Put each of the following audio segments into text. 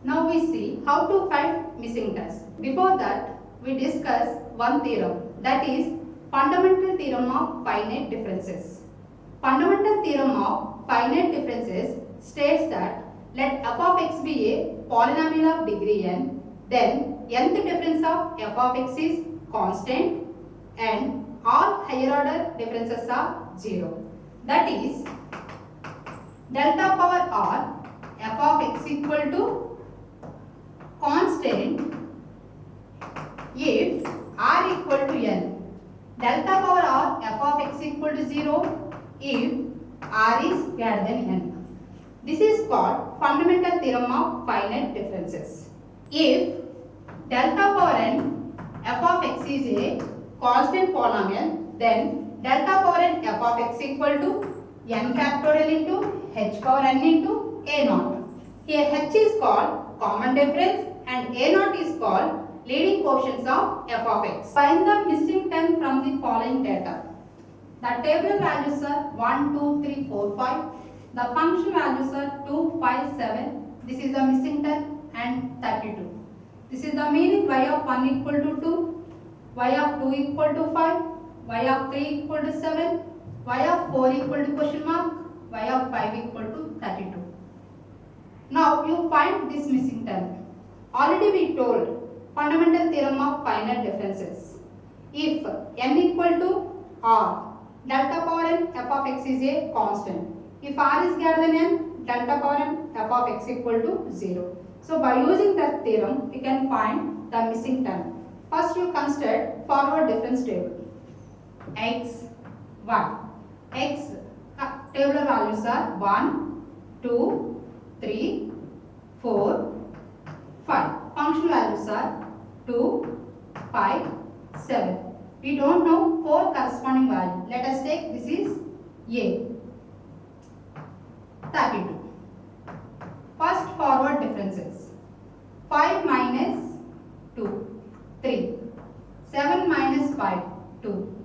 Now we see how to find missing terms. Before that, we discuss one theorem, that is fundamental theorem of finite differences. Fundamental theorem of finite differences states that let f of x be a polynomial of degree n, then nth difference of f of x is constant and all higher order differences are 0. That is delta power r f of x equal to constant if r equal to n. Delta power r f of x equal to 0 if r is greater than n. This is called fundamental theorem of finite differences. If delta power n f of x is a constant polynomial, then delta power n f of x equal to n factorial into h power n into a naught. Here h is called common difference and a naught is called leading coefficients of f of x. Find the missing term from the following data. The table values are 1, 2, 3, 4, 5. The function values are 2, 5, 7. This is the missing term and 32. This is the meaning y of 1 equal to 2, y of 2 equal to 5, y of 3 equal to 7, y of 4 equal to question mark, y of 5 equal to 32. Now you find this missing term. Already we told fundamental theorem of finite differences. If n equal to r, delta power n f of x is a constant. If r is greater than n, delta power n f of x equal to 0. So by using that theorem, we can find the missing term. First you consider forward difference table. X, y. X tabular values are 1, 2, 3, 4, 5. Function values are 2, 5, 7. We don't know 4 corresponding value. Let us take this is A. 32. First forward differences. 5 minus 2, 3. 7 minus 5, 2.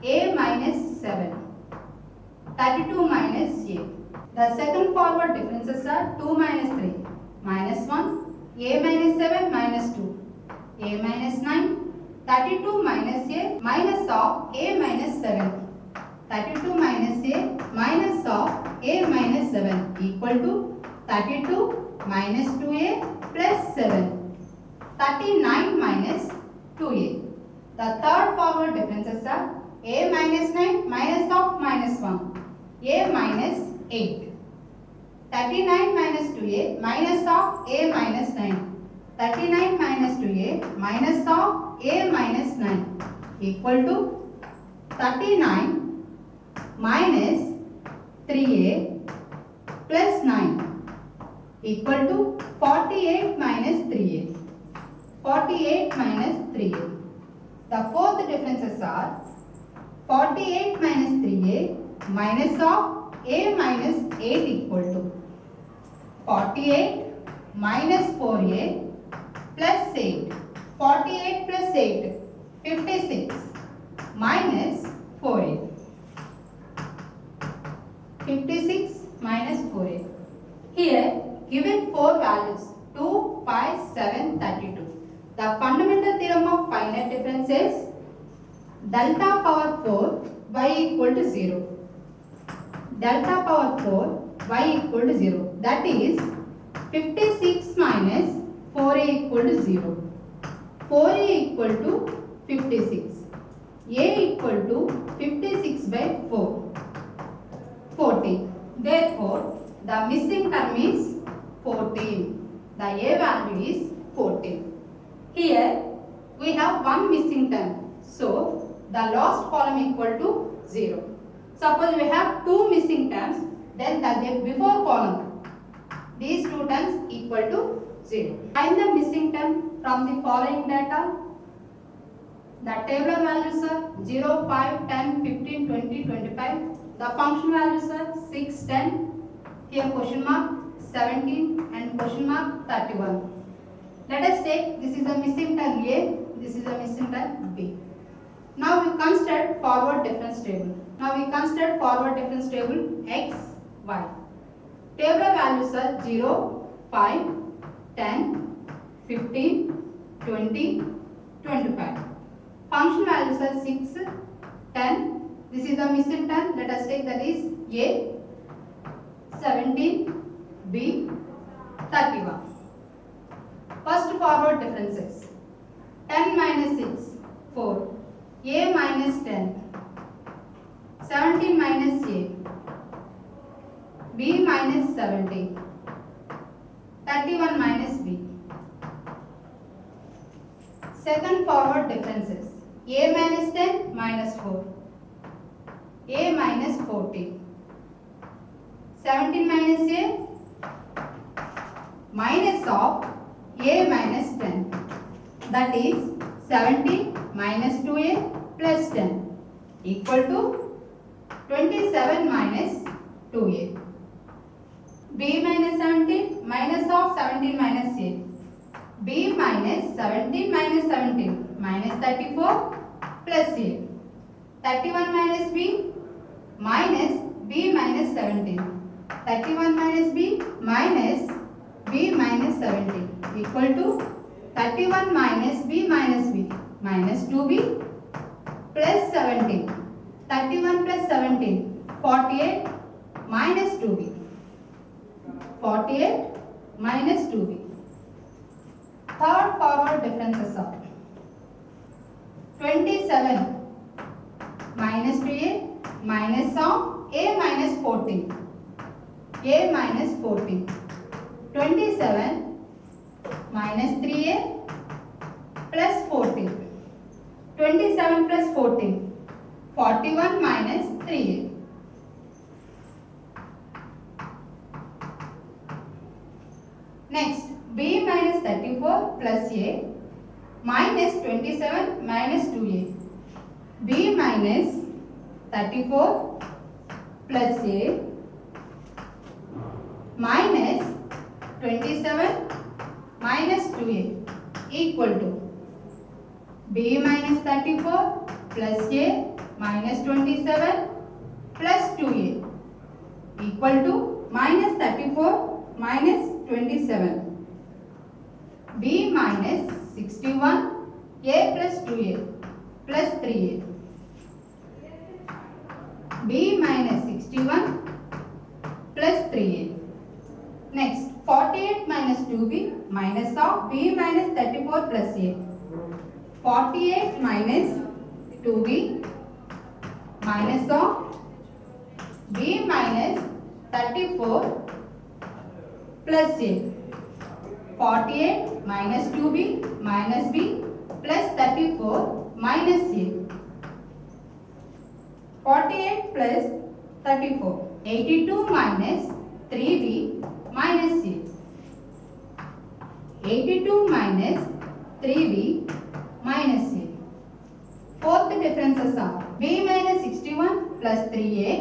A minus 7. 32 minus A. The second forward differences are 2 minus 3, minus 1. A minus 7 minus 2. A minus 9. 32 minus A minus of A minus 7. 32 minus A minus of A minus 7 equal to 32 minus 2A plus 7. 39 minus 2A. The third forward differences are A minus 9 minus of minus 1. A minus 8. 39 minus 2A minus of A minus 9. 39 minus 2A minus of A minus 9 equal to 39 minus 3A plus 9 equal to 48 minus 3A. 48 minus 3A. The fourth differences are 48 minus 3A minus of A minus 8 equal to 48 minus 4A plus 8. 48 plus 8, 56 minus 4A. 56 minus 4A. Here given 4 values 2, 5, 7, 32. The fundamental theorem of finite difference is delta power 4 y equal to 0. Delta power 4 y equal to 0. That is 56 minus 4a equal to 0. 4a equal to 56. A equal to 56 by 4. 40. Therefore, the missing term is 14. The A value is 14. Here we have one missing term. So, the last column equal to 0. Suppose we have two missing terms, then the before column, these two terms equal to 0. Find the missing term from the following data. The tabular values are 0, 5, 10, 15, 20, 25. The function values are 6, 10. Here question mark 17 and question mark 31. Let us take this is a missing term A, this is a missing term B. Now we consider forward difference table. X, Y. Tabular values are 0, 5, 10, 15, 20, 25. Function values are 6, 10. This is the missing 10. Let us take, that is A, 17, B, 31. First forward differences. 10 minus 6, 4. A minus 10. 17 minus A. B minus 17. 31 minus B. Second forward differences. A minus 10 minus 4. A minus 14. 17 minus A minus of A minus 10. That is 17 minus 2A plus 10 equal to 27 minus 2A. B minus 17 minus of 17 minus A. B minus 17 minus 17 minus 34 plus A. 31 minus B minus B minus 17. 31 minus B minus B minus 17 equal to 31 minus B minus B minus 2B plus 17. 31 plus 17, 48 minus 2B. 48 minus 2B. Third forward differences are 27 minus 2A minus of A minus 14. A minus 14. 27 minus 3A plus 14. 27 plus 14. 41 minus 3A. Next, B minus 34 plus A minus 27 minus 2A. B minus 34 plus A minus 27 minus 2A equal to B minus 34 plus A minus 27 plus 2A equal to minus 34 minus 27. B minus 61 A plus 2A plus 3A. B minus 61 plus 3A. Next, 48 minus 2B minus of B minus 34 plus A. 48 minus 2B minus of B minus 34 plus A. 48 minus 2B minus B plus 34 minus A. 48 plus 34. 82 minus 3B minus A. 82 minus 3B minus A. Fourth differences are B minus 61 plus 3A.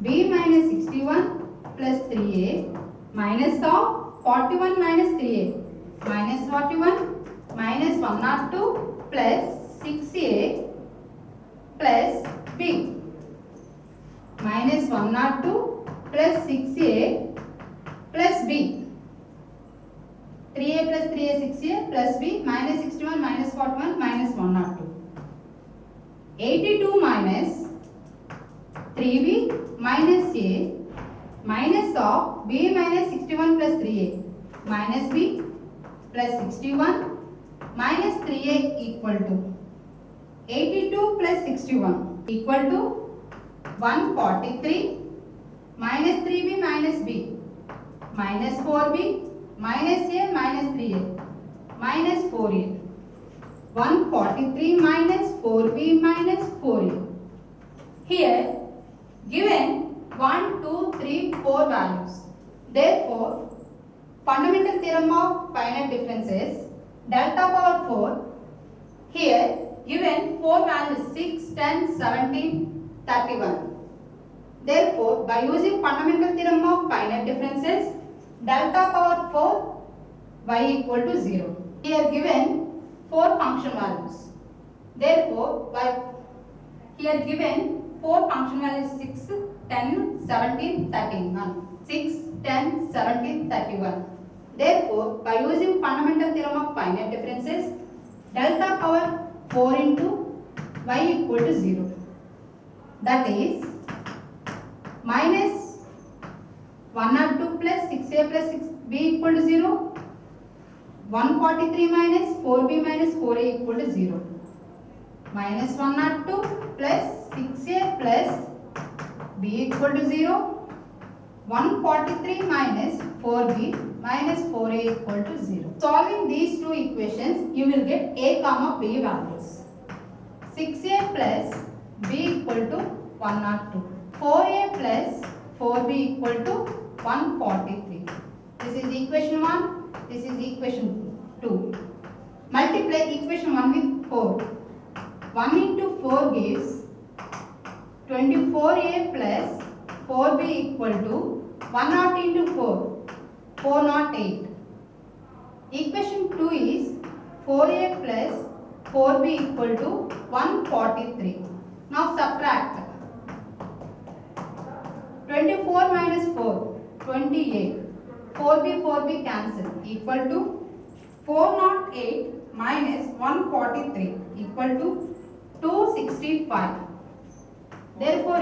B minus 61 plus 3A minus of 41 minus 3A minus 41 minus 102 plus 6A plus B minus 102 plus 6A plus B. 3A plus 3A 6A plus B minus 61 minus 41 minus 102. 82 minus 3B minus A minus of B minus 61 plus 3A minus B plus 61 minus 3A equal to 82 plus 61 equal to 143 minus 3B minus B minus 4B minus A minus 3A minus 4A. 143 minus 4B minus 4A. Here given 1, 2, 3, 4 values. Therefore, fundamental theorem of finite differences, delta power 4. Here given 4 values 6, 10, 17, 31. Therefore, by using fundamental theorem of finite differences, delta power 4 y equal to 0. Here given 4 function values. Therefore, by here given 4 function values 6, 10, 17, 31. 6, 10, 17, 31. Therefore, by using fundamental theorem of finite differences, delta power 4 into y equal to 0. That is minus 102 plus 6a plus 6b equal to 0. 143 minus 4b minus 4a equal to 0. Minus 102 plus 6a plus b equal to 0. 143 minus 4b minus 4a equal to 0. Solving these two equations, you will get a comma b values. 6a plus b equal to 102. 4a plus 4b equal to 143. This is equation 1. This is equation 2. Multiply equation 1 with 4. 1 into 4 gives 24a plus 4b equal to 100 into 4, 408. Equation 2 is 4a plus 4b equal to 143. Now subtract. 24 minus 4, 28. 4b cancel equal to 408 minus 143 equal to 265. Therefore,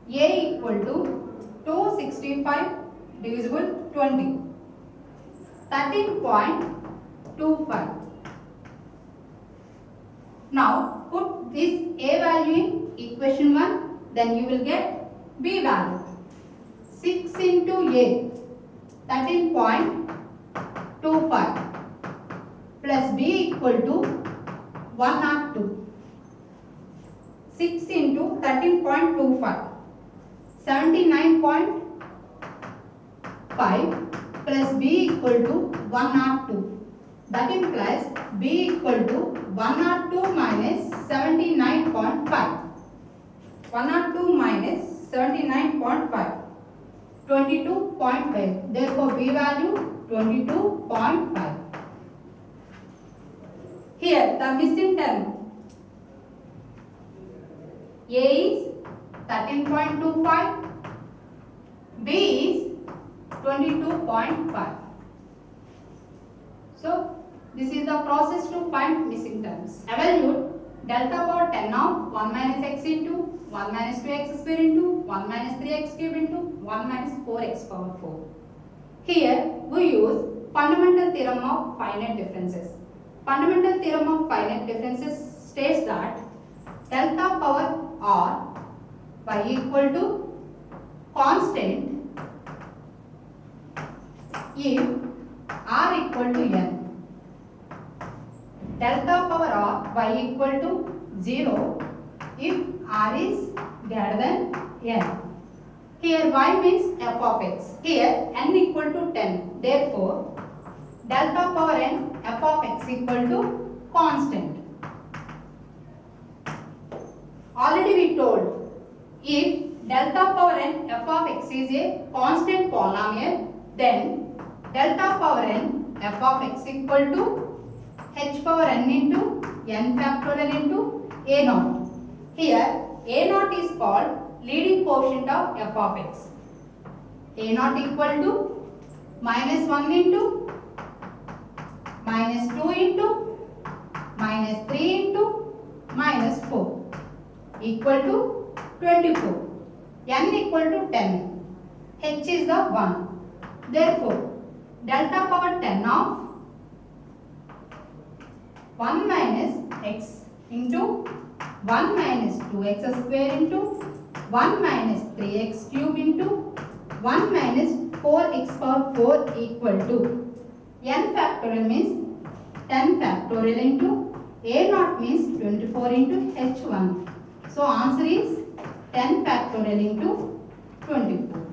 A equal to 265 divisible 20. 13.25. Now put this A value in equation 1, then you will get B value. 6 into A, 13.25 plus B equal to 102. 6 into 13.25, 79.5 plus B equal to 102. That implies B equal to 102 minus 79.5. 102 minus 79.5. 22.5. Therefore, B value 22.5. Here, the missing term. A is 13.25. B is 22.5. So, this is the process to find missing terms. Evaluate delta power 10 of 1 minus x into 1 minus 2x square into 1 minus 3x cube into 1 minus 4x power 4. Here we use fundamental theorem of finite differences. Fundamental theorem of finite differences states that delta power r y equal to constant if r equal to n. Delta power r y equal to 0 if r is greater than n. Here y means f of x. Here n equal to 10. Therefore, delta power n f of x equal to constant. Already we told, if delta power n f of x is a constant polynomial, then delta power n f of x equal to h power n into n factorial into a naught. Here a naught is called leading coefficient of f of x. A naught equal to minus 1 into minus 2 into minus 3 into minus 4 equal to 24. N equal to 10. H is the 1. Therefore, delta power 10 of 1 minus x into 1 minus 2x square into 1 minus 3x cube into 1 minus 4x power 4 equal to n factorial means 10 factorial into a naught means 24 into h1. So answer is 10 factorial into 24.